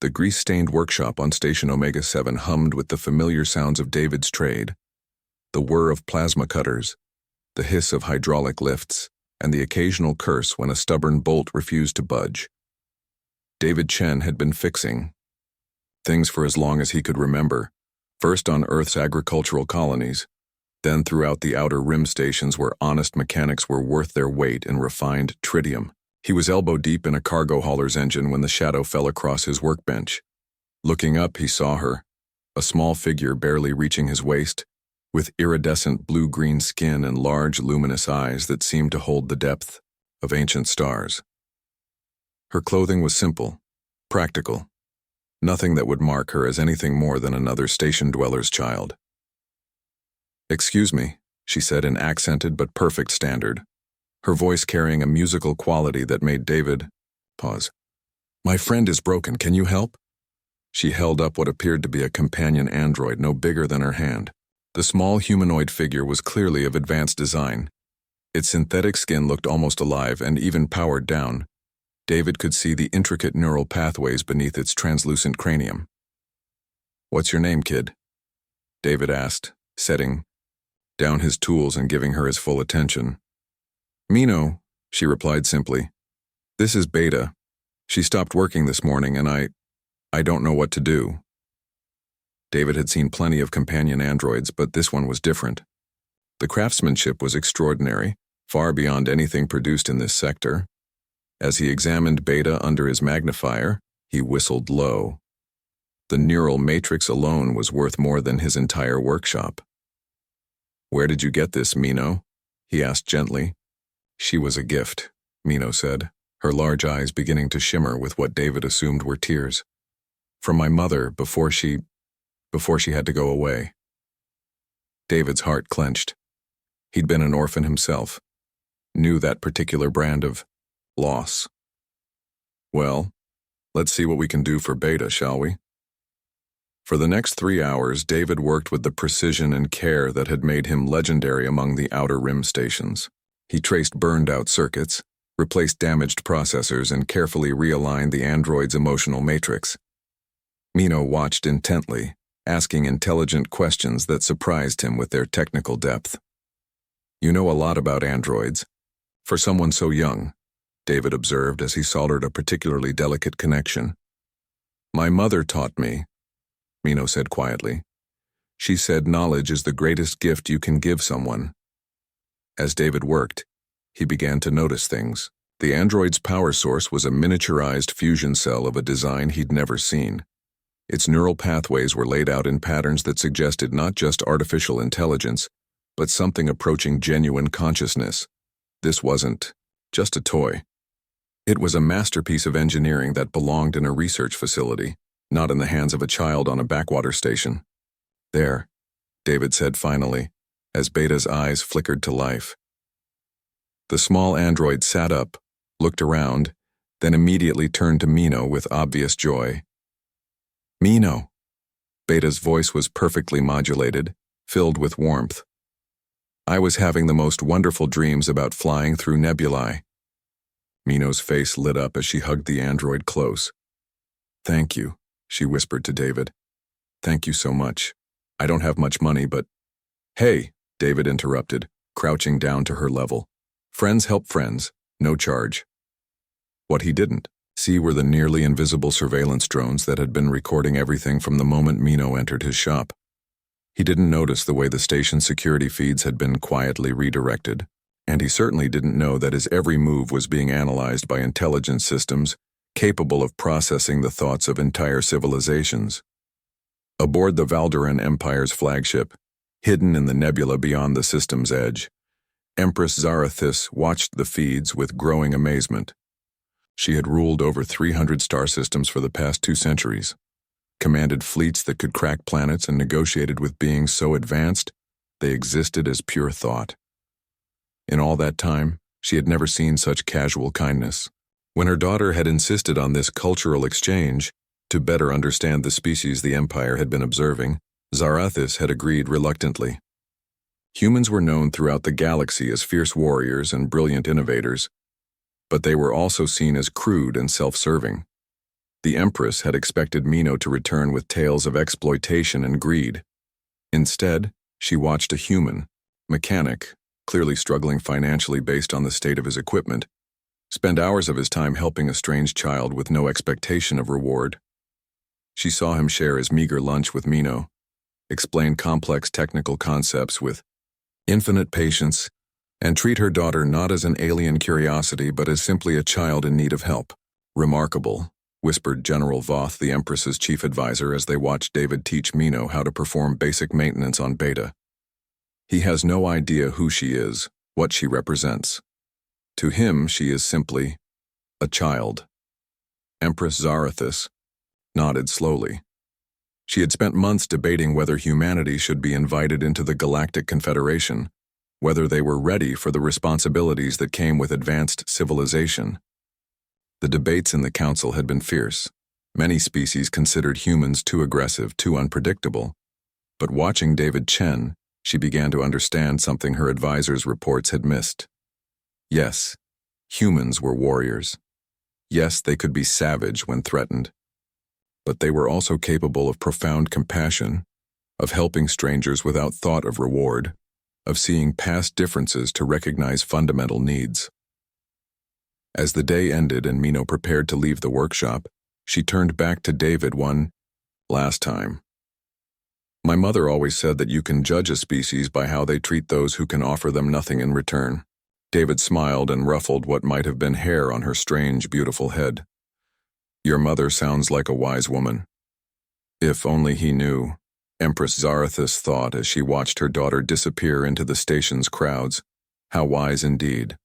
The grease-stained workshop on Station Omega-7 hummed with the familiar sounds of David's trade, the whir of plasma cutters, the hiss of hydraulic lifts, and the occasional curse when a stubborn bolt refused to budge. David Chen had been fixing things for as long as he could remember, first on Earth's agricultural colonies, then throughout the outer rim stations where honest mechanics were worth their weight in refined tritium. He was elbow-deep in a cargo hauler's engine when the shadow fell across his workbench. Looking up, he saw her, a small figure barely reaching his waist, with iridescent blue-green skin and large, luminous eyes that seemed to hold the depth of ancient stars. Her clothing was simple, practical, nothing that would mark her as anything more than another station dweller's child. "Excuse me," she said in accented but perfect standard, her voice carrying a musical quality that made David pause. "My friend is broken, can you help?" She held up what appeared to be a companion android no bigger than her hand. The small humanoid figure was clearly of advanced design. Its synthetic skin looked almost alive and even powered down. David could see the intricate neural pathways beneath its translucent cranium. "What's your name, kid?" David asked, setting down his tools and giving her his full attention. "Mino," she replied simply. "This is Beta. She stopped working this morning and I don't know what to do." David had seen plenty of companion androids, but this one was different. The craftsmanship was extraordinary, far beyond anything produced in this sector. As he examined Beta under his magnifier, he whistled low. The neural matrix alone was worth more than his entire workshop. "Where did you get this, Mino?" he asked gently. "She was a gift," Mino said, her large eyes beginning to shimmer with what David assumed were tears. "From my mother before she had to go away." David's heart clenched. He'd been an orphan himself, knew that particular brand of loss. "Well, let's see what we can do for Beta, shall we?" For the next 3 hours, David worked with the precision and care that had made him legendary among the outer rim stations. He traced burned-out circuits, replaced damaged processors, and carefully realigned the android's emotional matrix. Mino watched intently, asking intelligent questions that surprised him with their technical depth. "You know a lot about androids. For someone so young," David observed as he soldered a particularly delicate connection. "My mother taught me," Mino said quietly. "She said knowledge is the greatest gift you can give someone." As David worked, he began to notice things. The android's power source was a miniaturized fusion cell of a design he'd never seen. Its neural pathways were laid out in patterns that suggested not just artificial intelligence, but something approaching genuine consciousness. This wasn't just a toy. It was a masterpiece of engineering that belonged in a research facility, not in the hands of a child on a backwater station. "There," David said finally, as Beta's eyes flickered to life. The small android sat up, looked around, then immediately turned to Mino with obvious joy. "Mino." Beta's voice was perfectly modulated, filled with warmth. "I was having the most wonderful dreams about flying through nebulae." Mino's face lit up as she hugged the android close. "Thank you," she whispered to David. "Thank you so much. I don't have much money, but—" "Hey," David interrupted, crouching down to her level. "Friends help friends, no charge." What he didn't see were the nearly invisible surveillance drones that had been recording everything from the moment Mino entered his shop. He didn't notice the way the station's security feeds had been quietly redirected, and he certainly didn't know that his every move was being analyzed by intelligence systems capable of processing the thoughts of entire civilizations. Aboard the Valderan Empire's flagship, hidden in the nebula beyond the system's edge, Empress Zarathis watched the feeds with growing amazement. She had ruled over 300 star systems for the past 2 centuries, commanded fleets that could crack planets, and negotiated with beings so advanced they existed as pure thought. In all that time, she had never seen such casual kindness. When her daughter had insisted on this cultural exchange to better understand the species the Empire had been observing, Zarathis had agreed reluctantly. Humans were known throughout the galaxy as fierce warriors and brilliant innovators, but they were also seen as crude and self-serving. The Empress had expected Mino to return with tales of exploitation and greed. Instead, she watched a human, mechanic, clearly struggling financially based on the state of his equipment, spend hours of his time helping a strange child with no expectation of reward. She saw him share his meager lunch with Mino, explain complex technical concepts with infinite patience, and treat her daughter not as an alien curiosity but as simply a child in need of help. "Remarkable," whispered General Voth, the Empress's chief advisor, as they watched David teach Mino how to perform basic maintenance on Beta. "He has no idea who she is, what she represents. To him, she is simply a child." Empress Zarathus nodded slowly. She had spent months debating whether humanity should be invited into the Galactic Confederation, whether they were ready for the responsibilities that came with advanced civilization. The debates in the council had been fierce. Many species considered humans too aggressive, too unpredictable. But watching David Chen, she began to understand something her advisors' reports had missed. Yes, humans were warriors. Yes, they could be savage when threatened. But they were also capable of profound compassion, of helping strangers without thought of reward, of seeing past differences to recognize fundamental needs. As the day ended and Mino prepared to leave the workshop, she turned back to David one last time. "My mother always said that you can judge a species by how they treat those who can offer them nothing in return." David smiled and ruffled what might have been hair on her strange, beautiful head. "Your mother sounds like a wise woman." If only he knew, Empress Zarathus thought as she watched her daughter disappear into the station's crowds. How wise indeed.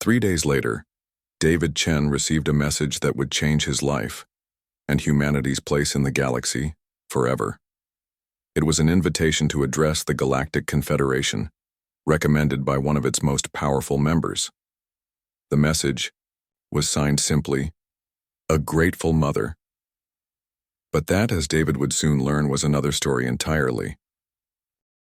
3 days later, David Chen received a message that would change his life and humanity's place in the galaxy forever. It was an invitation to address the Galactic Confederation, recommended by one of its most powerful members. The message was signed simply, "A Grateful Mother." But that, as David would soon learn, was another story entirely.